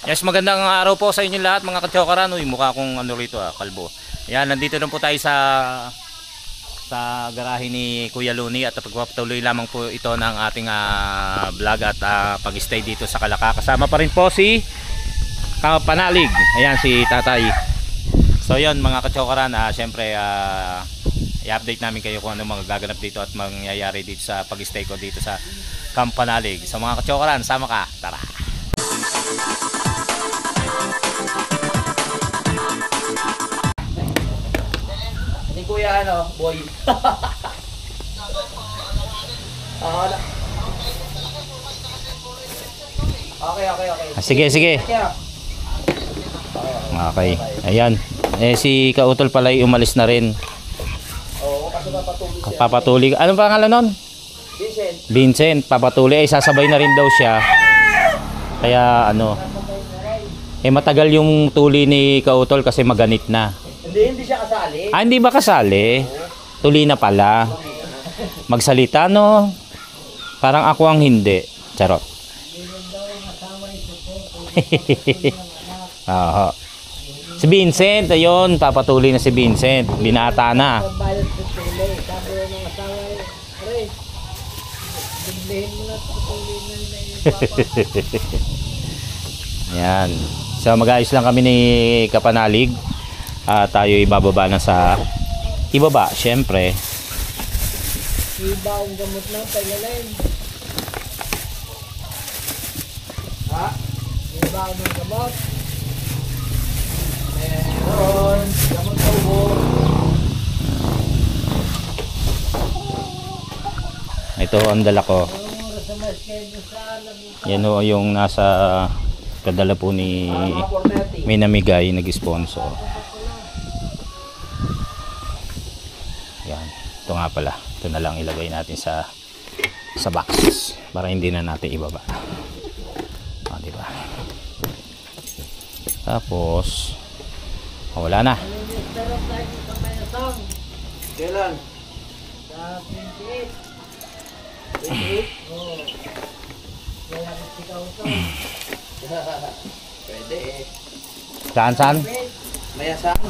Yes, magandang araw po sa inyo lahat mga kachokaran. Uy, mukha akong ano rito kalbo. Ayan, nandito lang po tayo sa garahe ni Kuya Luni at pagpapatuloy lamang po ito ng ating vlog at pag-stay dito sa Kalaka. Kasama pa rin po si Kapanalig. Ayan si Tatay. So yun mga kachokaran, syempre i-update namin kayo kung ano mga gaganap dito at mangyayari dito sa pag-stay ko dito sa Kapanalig. So mga kachokaran, sama ka. Tara. Ni Kuya boy. Okay. Sige. Okay. Ayan. Si Kautol pala ay umalis na rin. Oo, kasi Papatuloy. Anong pangalan nun? Vincent. Papatuloy. Sasabay na rin daw siya. Kaya matagal yung tuli ni Kautol kasi maganit na. Hindi siya kasali. Hindi ba kasali? Tuli na pala. Magsalita Parang ako ang hindi. Charot. Si Vincent, ayun, papatuloy na si Vincent. Binata na. Yan. So mag-ayos lang kami ni Kapanalig. Tayo ibababa na sa ibaba, syempre. Iba ang gamot ng tagalan. Ha? Iba ang gamot. Meron. Gamot sa ubo. Ito ang dala ko. Yan yung nasa kadala po ni may namigay, nag-sponsor. Yan. Ito nga pala. Ito na lang ilagay natin sa box para hindi na natin ibaba. Diba? Tapos wala na. Kailan? Sa 28. 28? Oo. Kaya ikaw ito. Pwede eh. Saan? Mayasang?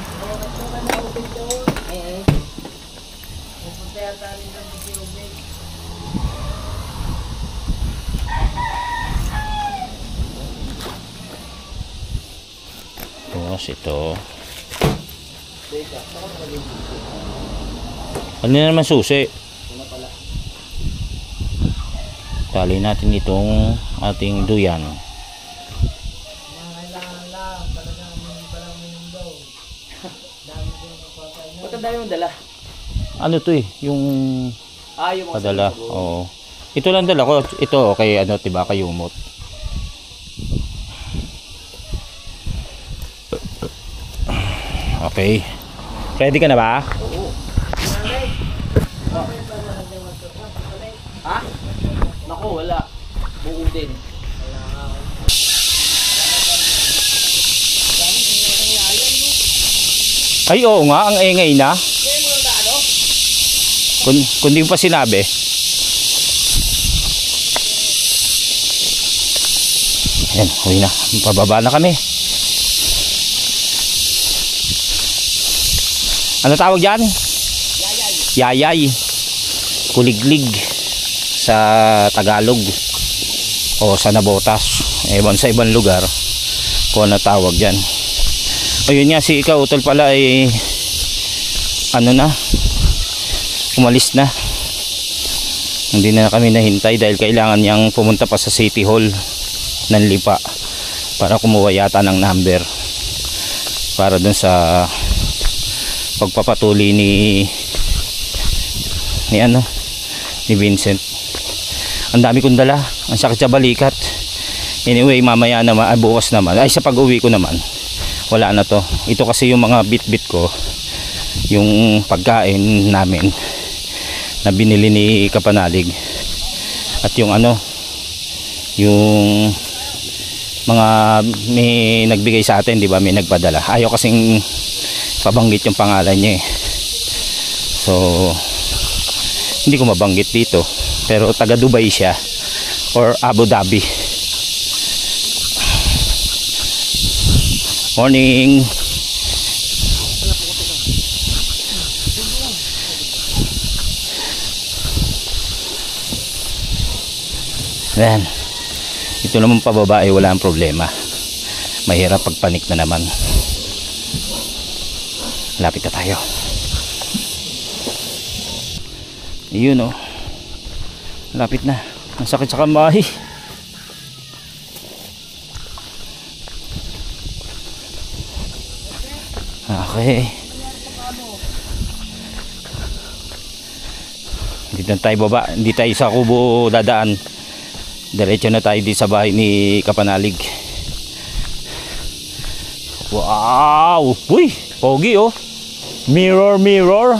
Tapos ito. Ano na naman susi? Tali natin itong ating duyan. Ba't ang dami mong dala? Ano to yung yung padala. Oo. Ito lang dala ko. Ito kay diba kay Umot. Okay. Ready ka na ba? Oo. Ha? Naku, wala. Buo din. Ay, oo nga, ang engay na. Kung di mo pa sinabi. Ayan, uwi na. Pababa na kami. Ano tawag dyan? Yayay. Kuliglig sa Tagalog o sa Nabotas. Ewan sa ibang lugar kung ano tawag dyan. Ayun nga, si Kautol pala ay umalis na. Hindi na kami nahintay dahil kailangan niyang pumunta pa sa City Hall ng Lipa para kumuha yata ng number para dun sa pagpapatuloy ni Vincent. Ang dami kong dala, ang sakit sa balikat. Anyway, mamaya naman, bukas naman, sa pag-uwi ko naman wala na to. Ito kasi yung mga bit-bit ko, yung pagkain namin na binili ni Kapanalig at yung yung mga may nagbigay sa atin, di ba, may nagpadala. Ayaw kasing pabanggit yung pangalan niya so hindi ko mabanggit dito, pero taga Dubai siya or Abu Dhabi. Morning. Ayan. Ito naman pababa ay wala ang problema. Mahirap pagpanik na naman. Lapit na tayo. Yun oh. Lapit na. Ang sakit sa kamay. Okay. Hindi na tayo baba. Hindi tayo sa kubo dadaan. Diretso na tayo di sa bahay ni Kapanalig. Wow! Uy! Pogi oh! Mirror, mirror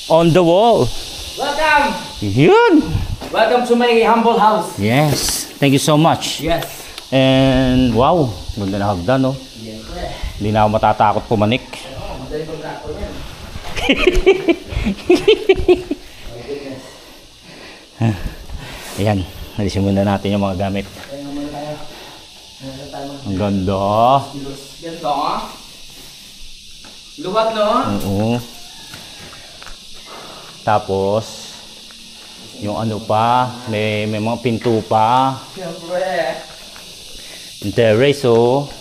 on the wall. Welcome! Yun! Welcome to my humble house. Yes! Thank you so much. Yes. And wow! Ganda na hagdan oh. Yes. Hindi na ako matatakot pumanik. Madali kong gato yan. Ayan. Nalisin muna natin yung mga gamit. Kaya nga muna tayo. Ang ganda. Ganito ha? Luwag no? Oo. Tapos yung ano pa, may mga pinto pa. Siyempre. Terrace oh.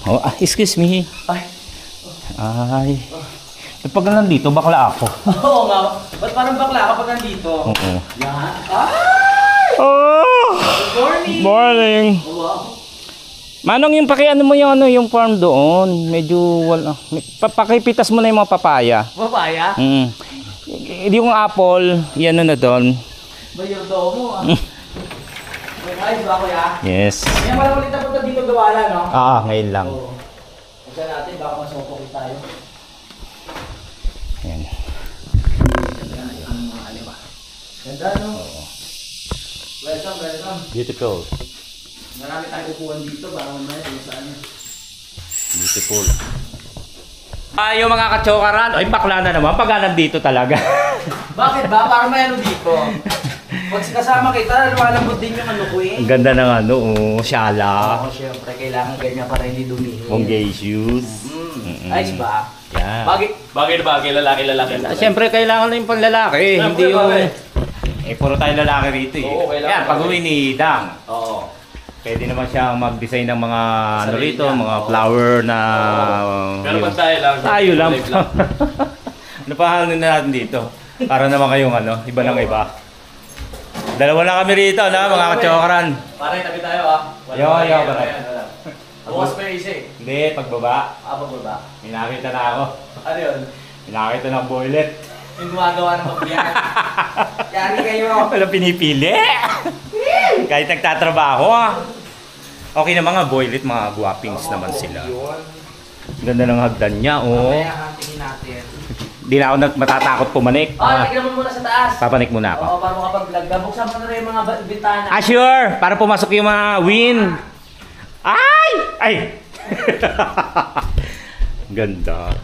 Oh, excuse me. Ay. Ay. Pag nandito, bakla ako. Oo nga. Ba't parang bakla kapag nandito? Oo. Yan. Ay! Oh! Good morning! Morning. Wow. Manong yung pakiano mo yung ano yung farm doon, medyo wala. Pakipitas mo na yung mga papaya. Papaya? Yung apple, yan na doon. Bayardo mo ah. Ayos ba kuya? Yes. Kaya pala ulit na punta dito gawala no? Ngayon lang. Oo. Kasi natin baka masupokit tayo. Ayan. Ganda no? Welcome, welcome. Beautiful. Marami tayong upuan dito, baka mamaya dito sa ano. Beautiful. Yung mga kachokaran, ay bakla na naman pag nandito talaga. Bakit ba? Parang may ano dito. Pag kasama kita, lumalambot din yung ano ko eh. Ang ganda ng ano, syala. Oo, syempre, kailangan ganyan para hindi dumihin. Mongay shoes. Ayos ba? Yan. Bagay, lalaki. Siyempre kailangan na yung panlalaki, Siyempre, hindi yung... bakit? Puro tayo lalaki rito eh. Oo, kailangan. Yan, pag-uwi ni Dang. Oo. Pwede naman siyang mag-design ng mga ano Sarili rito, niya. mga Oo. flower na... Pero pag tayo lang. Tayo lang. Ano pa na natin dito? Para naman kayong ano, iba ng iba. Dalawa na kami rito na mga kachokaran. Pare, tabi tayo ah. Yo, pare. Bukas pa yung isa eh. Hindi, pagbaba. Pababa. May nakita na ako. Ano yun? May nakita ng boylet. Yung gumagawa ng pagbiyan. Yari kayo. Wala pinipili. Kahit nagtatrabaho Okay na mga boylet, mga guwapings naman sila. Ganda ng hagdan niya, oh. Mamaya tingin natin. Hindi na ako matatakot pumanik. Tignan mo muna sa taas. Papanik muna ako. Oo, para makapag-vlog ka. Buksan mo na rin yung mga bintana. Sure! Para pumasok yung mga wind. Ay! Ay! Ganda.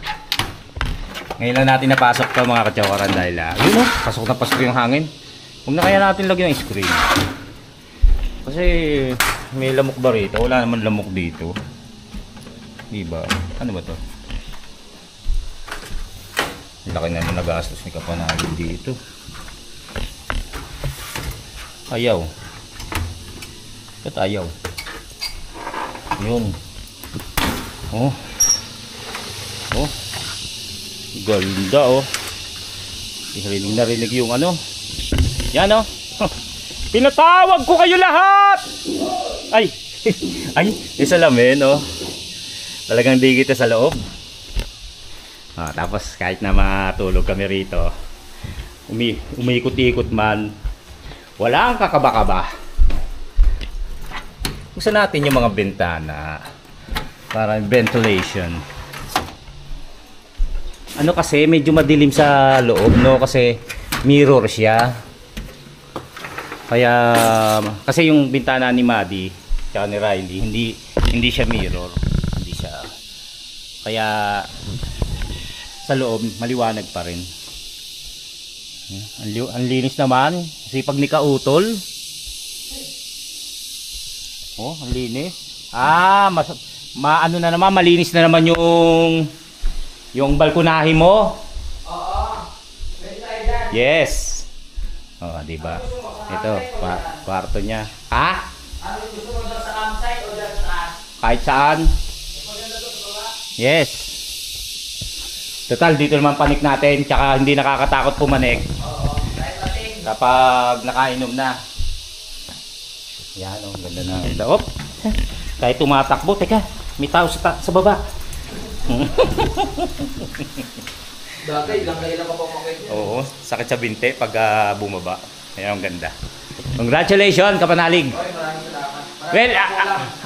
Ngayon lang natin napasok to mga kachokaran dahil yun pasok na pasok yung hangin. Huwag na kaya natin lagyan ng screen. Kasi may lamok ba rito? Wala naman lamok dito. Diba? Ano ba to? Laki na nagastos ni Kapanalig dito. Ayaw. Ba't ayaw? Yun. Oh. Oh. Ganda oh. Narinig na rinig yung ano. Yan oh. Pinatawag ko kayo lahat. Ay. Ay, isa lamin oh. Talagang di kita sa loob. Tapos kahit na matulog kami rito, umiikot-ikot man, wala ang kakaba-kaba. Buksan natin yung mga bintana para ventilation. Ano kasi medyo madilim sa loob, no? Kasi mirror siya. Kaya kasi yung bintana ni Maddie tsaka ni Riley, hindi siya mirror. Hindi siya. Kaya sa loob maliwanag pa rin. Ang linis naman. Kasi pag nikautol, oh, ang linis. maano na naman, malinis na naman yung balkonahe mo. Oo. Pwede tayo dyan. Yes. Oh, di ba? Ito, kwarto niya. Ha? Ano gusto mo doon sa campsite o dyan sa taas? Kahit saan. Yes. Total, dito naman panik natin, tsaka hindi nakakatakot pumanik. Oo. Kahit pating. Kapag nakainom na. Yan, oh, ganda na. Op. Kahit tumatakbo, teka, may tao sa baba. Dati, ilang kailan ka pa makikita? Oo, sakit sa binte pag bumaba. Ayan, ang ganda. Congratulations, Kapanalig. Oy, maraming salamat. Well,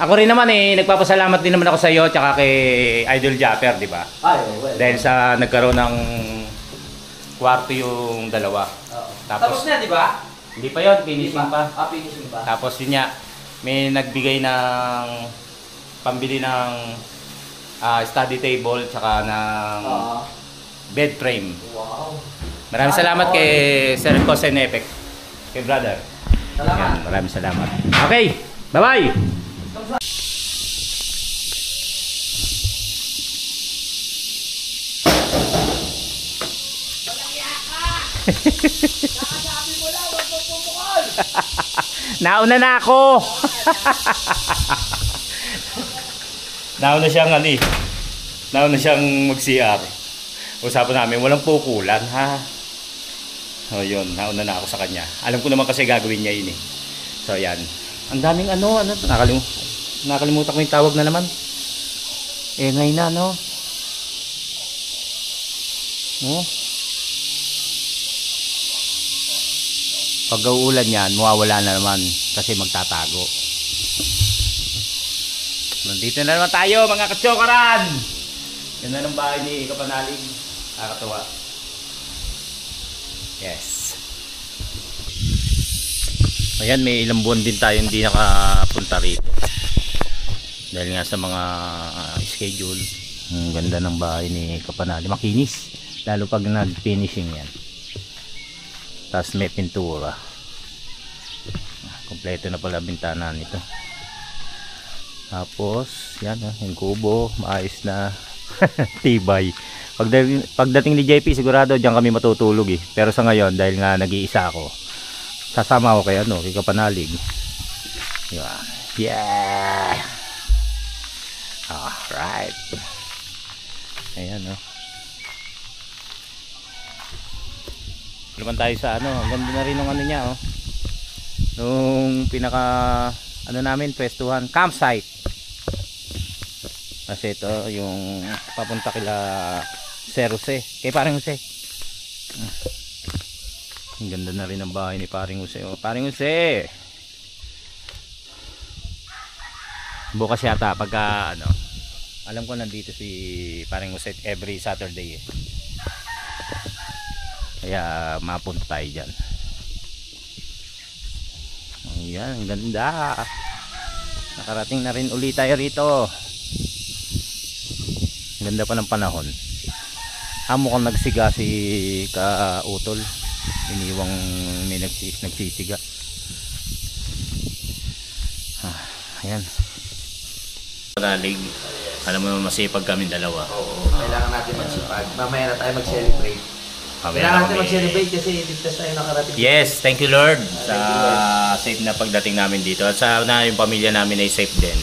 ako rin naman nagpapasalamat din naman ako sa iyo tsaka kay Idol Japper, di ba? Ay, well. Dahil sa nagkaroon ng kwarto yung dalawa. Oo. Tapos Tapos na, di ba? Hindi pa yun, finishing pa. Ah, finishing pa. Tapos yun nga, may nagbigay ng pambili ng study table tsaka ng bed frame. Wow. Maraming salamat kay Sir Cause and Effect. Kay brother. Salamat. Yan, maraming salamat. Okay, bye-bye! Nauna na ako. Nauna siyang Nauna siyang mag-CR. Usapan namin, walang pukulan ha. So yun, nauna na ako sa kanya. Alam ko naman kasi gagawin niya yun eh. So yan. Ang daming nakalimutan ko yung tawag na naman. Ngayon na no. Oh. Pag uulan yan, mawawala na naman kasi magtatago. Nandito na naman tayo mga katsokaran. Yan na ng bahay ni Kapanalig. Nakakatuwa. Yes. Ayan, may ilang buwan din tayo hindi nakapunta rito. Dahil nga sa mga schedule. Ang ganda ng bahay ni Kapanalig. Makinis. Lalo pag nag-finishing yan. Tapos may pintura. Kompleto na pala bintana nito. Tapos yan yung kubo, maayos na. Tibay. Pagdating ni JP sigurado diyan kami matutulog eh. Pero sa ngayon dahil nga nag-iisa ako, sasama ako kay kay Kapanalig. Yan. Yeah. Alright. Ayan naman tayo sa ang ganda na rin ng niya nung pinaka namin pwestuhan, campsite. Kasi ito yung papunta kila Sir Jose, kay Paring Jose. Ang ganda na rin ng bahay ni Paring Jose. Paring Jose, bukas yata pagka alam ko nandito si Paring Jose every Saturday kaya mapunta tayo dyan. Ayan, ang ganda. Nakarating na rin ulit tayo rito. Ganda pa ng panahon. Mukhang nagsiga si Ka-Utol. Iniwang may nagsisiga. Ayan. Kapanalig, alam mo naman masipag kami dalawa. Oo, kailangan natin magsipag. Mamaya na tayo mag-celebrate. Kailangan natin mag-celebrate kasi ligtas tayo nakarating. Yes, thank you Lord sa safe na pagdating namin dito. At sana yung pamilya namin ay safe din.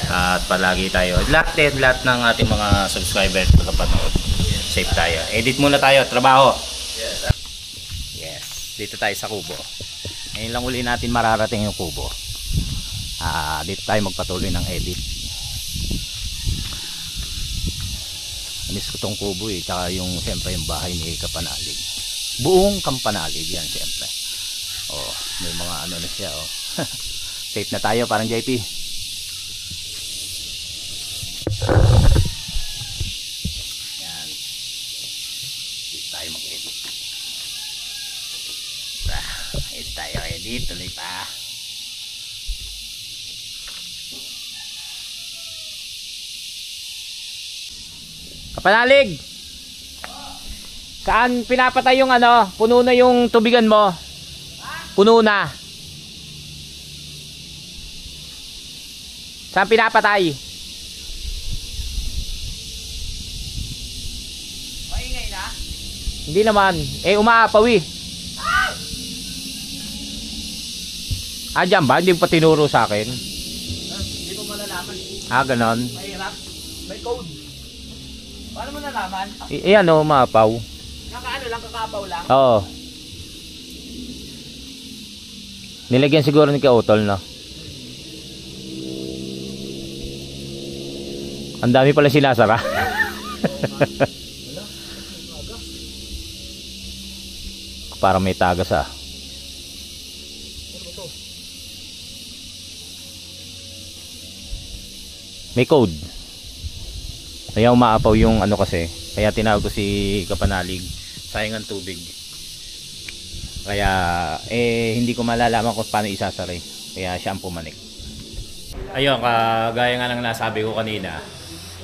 At palagi tayo, lahat ng ating mga subscribers na kapanood, safe tayo. Edit muna tayo, trabaho. Yes, dito tayo sa kubo. Ngayon lang uli natin mararating yung kubo. Dito tayo magpatuloy ng edit. Miss ko tong kubo tsaka yung siyempre yung bahay ni Kapanalig. Buong Kapanalig yan siyempre. May mga na siya Safe na tayo parang JP. Yan. Dito tayo mag-edit. Edit tayo, edit. Tuloy pa. Kapanalig, saan pinapatay yung puno na yung tubigan mo? Puno na. Saan pinapatay? Hindi naman. Umaapaw eh. Dyan ba? Hindi mo pa tinuro sa akin. Hindi mo malalaman. Ganon. Mahirap. May code. Paano mo nalaman? Ayan o, umaapaw. Nakaano lang, kakapaw lang. Oo. Nilagyan siguro ni Kautol, no? Ang dami pala sinasara. Parang may tagas ah. May code. Kaya umaapaw yung ano kasi. Kaya tinawag ko si Kapanalig. Sayang ang tubig. Kaya hindi ko malalaman kung paano isasara. Kaya siya ang pumanik. Ayun, kagaya nga ng nasabi ko kanina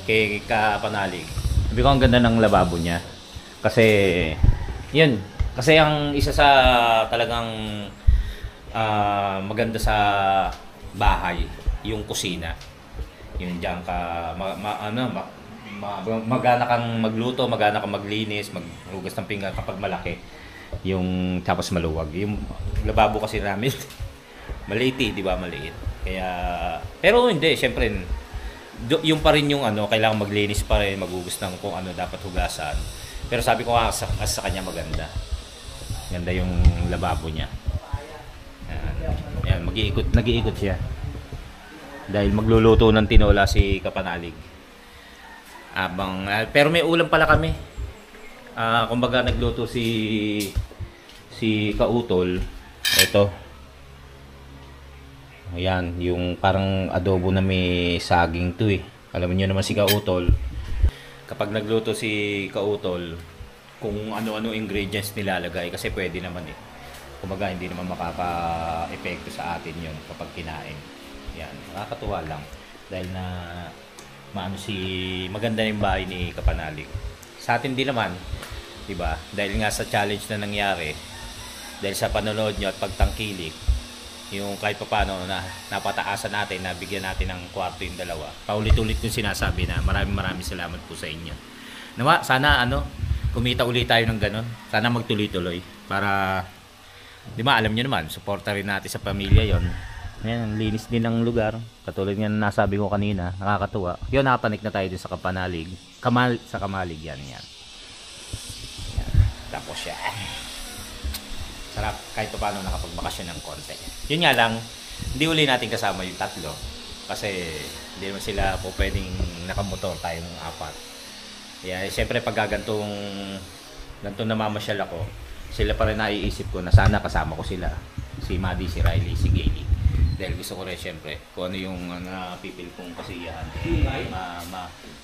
kay Kapanalig. Sabi ko ang ganda ng lababo niya. Kasi yun. Kasi ang isa sa talagang maganda sa bahay, yung kusina. Yun diyan ka magana kang magluto, magana kang maglinis, maghugas ng pinggan kapag malaki. Yung tapos maluwag. Yung lababo kasi namin maliit, di ba? Maliit. Kaya pero hindi, syempre yung pa rin yung kailangan maglinis pa rin, maghugas ng kung ano dapat hugasan. Pero sabi ko sa kanya maganda. Ganda yung lababo niya. Ayan, nag-iikot siya. Dahil magluluto ng tinola si Kapanalig. Pero may ulam pala kami. Kumbaga nagluto si Kautol. Ito. Ayan, yung parang adobo na may saging to eh. Alam niyo naman si Kautol. Kapag nagluto si Kautol, kung ano-ano ingredients nilalagay kasi pwede naman eh. Kumbaga hindi naman makaka-epekto sa atin yun kapag kinain. Yan, nakakatuwa lang dahil na maganda yung bahay ni Kapanalig. Sa atin din naman, 'di ba? Dahil nga sa challenge na nangyari, dahil sa panonood niyo at pagtangkilik, yung kahit papaano na napataasan natin, nabigyan natin ng kwarto yung dalawa. Paulit-ulit kong sinasabi na maraming salamat po sa inyo. Nawa, sana kumita ulit tayo ng ganun. Sana magtuloy-tuloy para, di ba, alam niyo naman, suporta rin natin sa pamilya yon. Ayan, linis din ng lugar. Katulad nga nasabi ko kanina, nakakatuwa. Yun, nakapanik na tayo din sa Kapanalig. Sa Kamalig yan. Tapos siya. Sarap kahit pa paano nakapagbakasyon ng konti. Yun nga lang, hindi uli natin kasama yung tatlo. Kasi hindi naman sila po pwedeng nakamotor tayong apat. Kaya siyempre pag gantong namamasyal ako, sila pa rin naiisip ko na sana kasama ko sila. Si Maddie, si Riley, si Gailey. Dahil gusto ko rin siyempre kung ano yung napipil kong kasiyahan,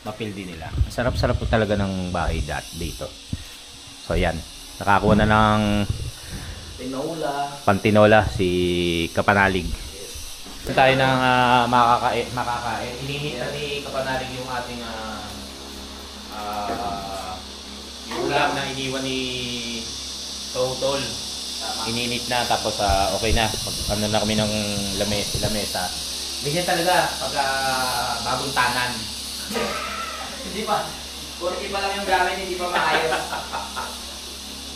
mapil din nila. Sarap-sarap po talaga ng bahay dito. So yan, nakakuha na ng pantinola si Kapanalig. Ito tayo ng makakain. Ininit na ni Kapanalig yung ating yung ulam na iniwan ni Kautol. Ininit na tapos okay na. Ano na kami ng lamesa. Ganyan talaga pag bagong tanan. Hindi pa. Kurti pa lang yung gamit, hindi pa maayos.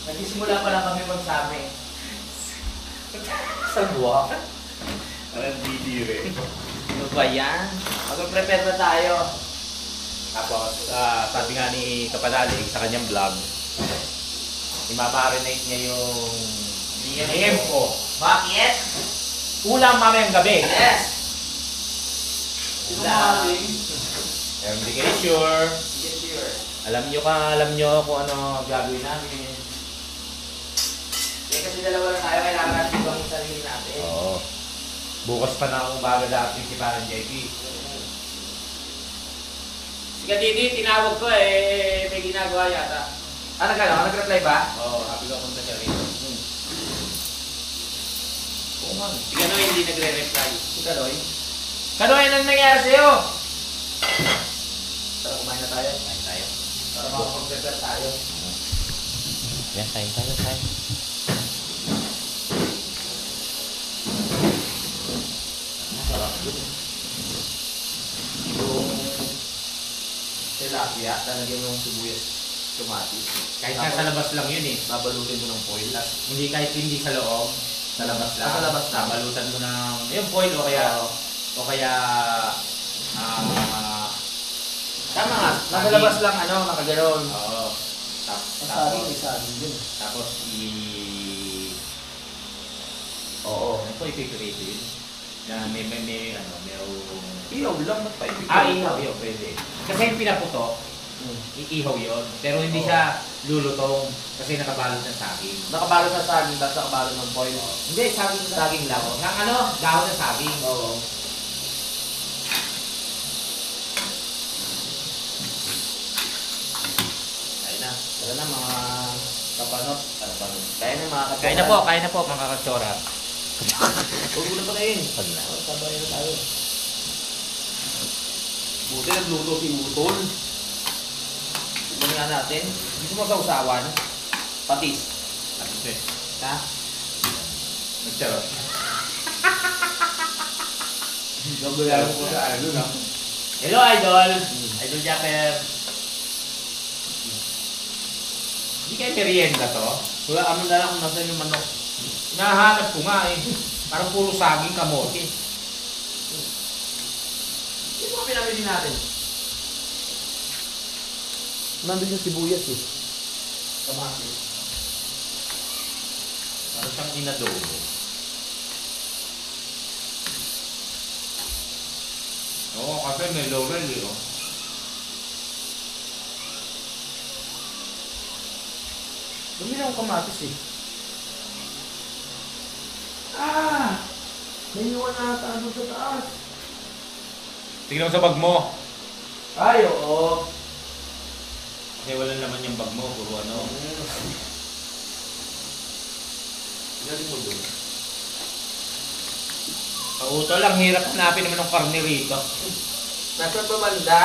Nagsisimula pa lang kami magsami. Sa buwak. Parang video eh. Ano ba yan? Mag-prepare na tayo. Tapos sabi nga ni Kapanalig sa kanyang vlog, i-marinate niya yung liempo. Bakit? Ulam mamayang gabi. Yes! Ulam. Hindi kayo sure. Yes, sure. Alam nyo kung ano gagawin namin. Kasi dalawa lang tayo, kailangan natin ibang sarili natin. Oo. Bukas pa na akong bago dati si Parang JP. Si Kadidi, tinawag ko may ginagawa yata. Nag-reply ba? Oo, happy ko punta siya rito. Oo nga. Si Kanoy hindi nagre-reply. Si Kaloy. Kanoy, anong nangyari sa'yo? Tara, kumain na tayo. Kain tayo. Para makapag-prepare tayo. Yan, kain tayo. Masarap yun. Yung tilapia, talagyan mo yung sibuyas. Kamatis. Kahit nasa labas lang yun eh. Babalutin mo ng foil. Hindi kahit hindi sa loob, sa labas lang. Sa labas lang. Balutan mo ng yung foil o kaya Tama nga. Nasa labas lang nakaganoon. Oo. Saging din. Tapos Oo. ano po ipipirito yun? Na may merong Iyaw lang, ba't pa ihaw yun, pwede. Kasi yung pinaputok, iihaw yun. Pero hindi siya lulutong kasi nakabalot ng saging. Nakabalot sa saging, tapos nakabalot ng foil. Hindi, saging lang. Ng dahon ng saging. Oo. Ayun na. Tara na mga kapanot. Kaya na mga kapanot. Kaya na po mga katsora. Huwag mo na pa kayo. Pag na. Sabay na tayo. Buti nagluto si Utol. Tignan nga natin. Gusto mo sa usawan? Patis. Ha? Nagtsarot. Gabayaran ko sa ano na. Hello, Idol! Idol Jacker. Hindi kayo merienda to? Wala kami na lang kung nasan yung manok. Hinahanap ko nga eh. Parang puro saging kamote. Ito ang pinamili natin. Nandun yung sibuyas eh. Kamatis. Parang siyang inadobo. Oo, kasi may laurel eh. Oh. Bumili akong kamatis eh. May iwan na ata doon sa taas. Tingnan mo sa bag mo. Ay, oo. Kasi walang laman yung bag mo, puro ano. Galing mo doon. Pautol lang, hirap hanapin naman ng karne rito. Nasa banda.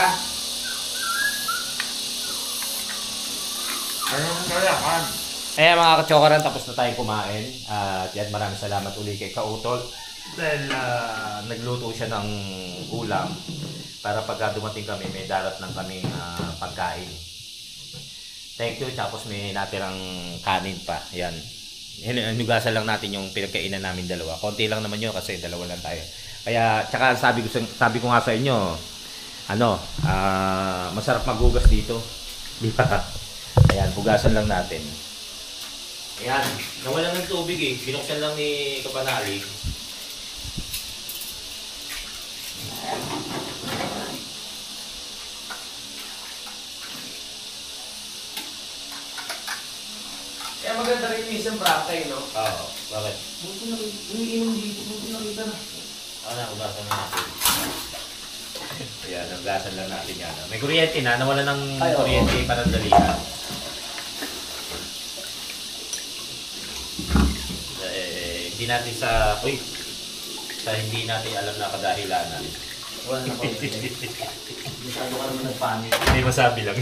Ano ang kalakan? Eh mga katsokaran, tapos na tayo kumain. At yan, maraming salamat uli kay Kautol. Dahil nagluto siya ng ulam para pagka dumating kami, may darat ng kaming pagkain. Thank you. Tapos may natirang kanin pa. Yan. Hinugasan lang natin yung pinagkainan namin dalawa. Konti lang naman yun kasi dalawa lang tayo. Kaya, tsaka sabi ko nga sa inyo, masarap maghugas dito. Di ba? Ayan, hugasan lang natin. Ayan, nawalan ng tubig eh. Binuksan lang ni Kapanali. Kaya maganda rin yung isang practice, no? Oo, bakit? Buti na umiinom dito, buti nakita na. Hugasan na natin. Ayan, hugasan lang natin yan. May kuryente na, nawalan ng kuryente para dalihan. Hindi natin sa hindi natin alam na kadahilanan. Wala na pa ulit. Masyado ka naman nagpanik. Hindi masabi lang.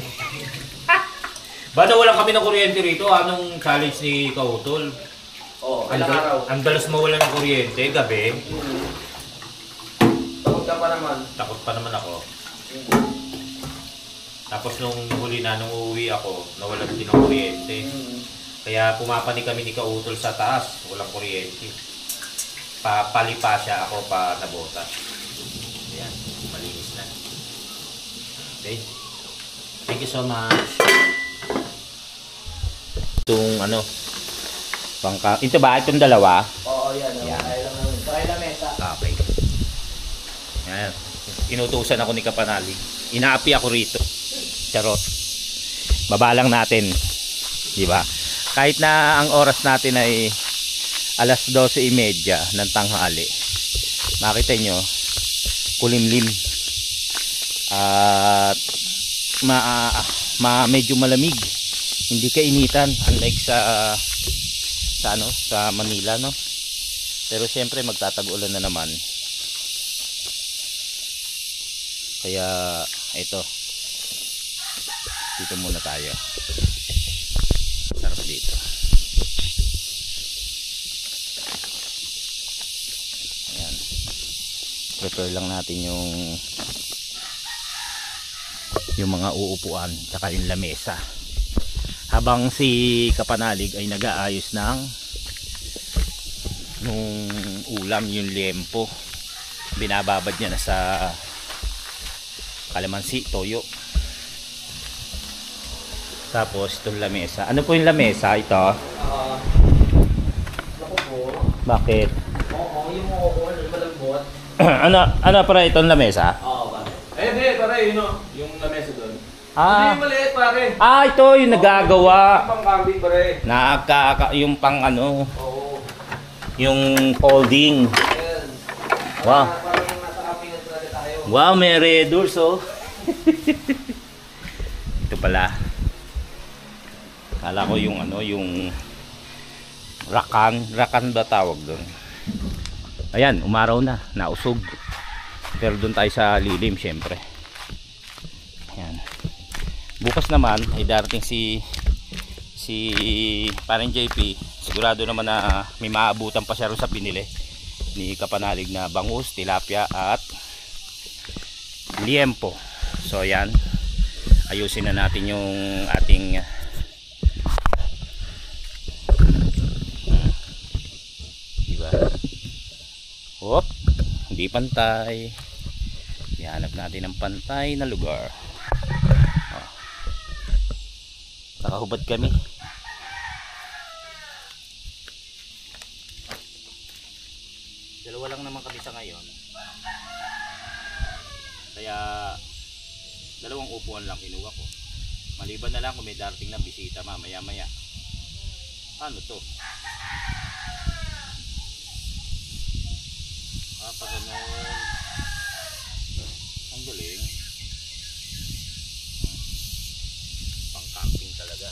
Bata walang kami ng kuryente rito. Anong challenge ni Kautol? Oo, ilang araw. Ang dalas mawala ng kuryente, gabi. Takot ka pa naman. Takot pa naman ako. Tapos nung huli na, nung uuwi ako, nawalan din ng kuryente. Kaya pumapanik kami ni Kautol sa taas, walang kuryente. Palipa siya, ako pa nabota. Ayan, malinis na. Okay. Thank you so much. Itong ito ba? Itong dalawa? Oo, yan. Yan. Kaya lang namin. Kaya lang mesa. Okay. Ayan. Inutusan ako ni Kapanali. Inaapi ako rito. Charot. Baba lang natin. Diba? Kahit na ang oras natin ay alas 12:30 ng tanghali. Makita nyo, kulimlim. At medyo malamig. Hindi kainitan. Unlike sa Manila, no? Pero siyempre magtatag-ulan na naman. Kaya ito. Dito muna tayo. Sarap dito. Ayan. Prepare lang natin yung mga uupuan tsaka yung lamesa. habang si Kapanalig ay nag-aayos ng nung ulam, yung liempo. Binababad niya na sa kalamansi, toyo. Tapos itong lamesa. Ano po yung lamesa ito? Ako po. Bakit? Oo, yung ako, malambot. ano para itong lamesa? Oo, pare. Hindi, pare, yun o. Yung lamesa doon. Hindi yung maliit, pare. Ito yung nagagawa. Pang kambing, pare. Yung pang ano, Oo. yung folding. Ayan. Wow. Parang nasa camping na talaga tayo. Wow, may red doors oh. Ito pala. Kala ko yung ano, yung rakan ba tawag doon. Ayan, umaraw na, nausog. Pero doon tayo sa lilim syempre. Ayan. Bukas naman ay darating si parang JP. Sigurado naman na may maabutan pa siya rin sa pinili ni Kapanalig na bangus, tilapia at liempo. So ayan, ayusin na natin yung ating diba? Hop, hindi pantay. Ihanap natin ang pantay na lugar. Nakahubad kami. Dalawa lang naman kami sa ngayon. Kaya dalawang upuan lang kinuha ko. Maliban na lang kung may darating na bisita mamaya maya. Ano to? Pag ganun. Ang galing. Pang camping talaga.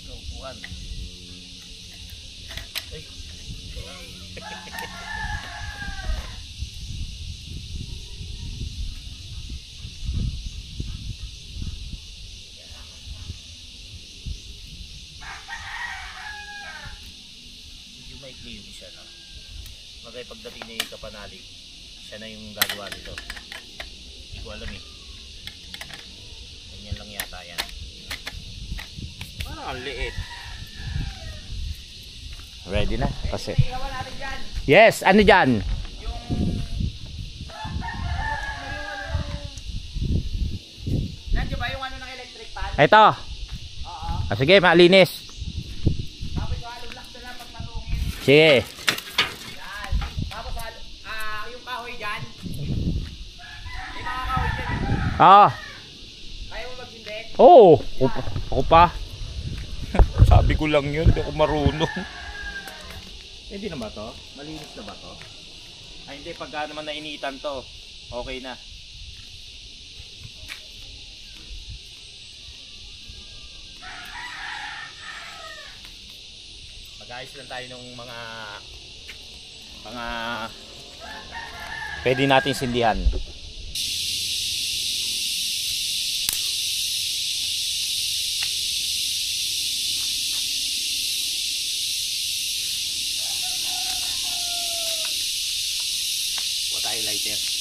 Upuan. Ay. Maikli yung isa, no? Magay pagdating ni Kapanalig, siya na yung gagawa nito. Hindi ko alam eh. Ganyan lang yata yan. Parang ang liit. Ready na? Kasi yes, ano dyan? Nandiyo ba yung ano ng electric pan? Ito. Oo. Sige, malinis. Tapos halong lang na lang pagpatungin. Sige. Yan. Tapos yung kahoy dyan. May mga kahoy dyan. Kaya mo magsindi? Oo. Ako pa. Sabi ko lang yun, hindi ako marunong. Hindi na ba to? Malinis na ba to? Ay hindi, pagka naman nainitan to, okay na. Mag-ayos lang tayo ng mga pwede natin sindihan. Tayo lighter.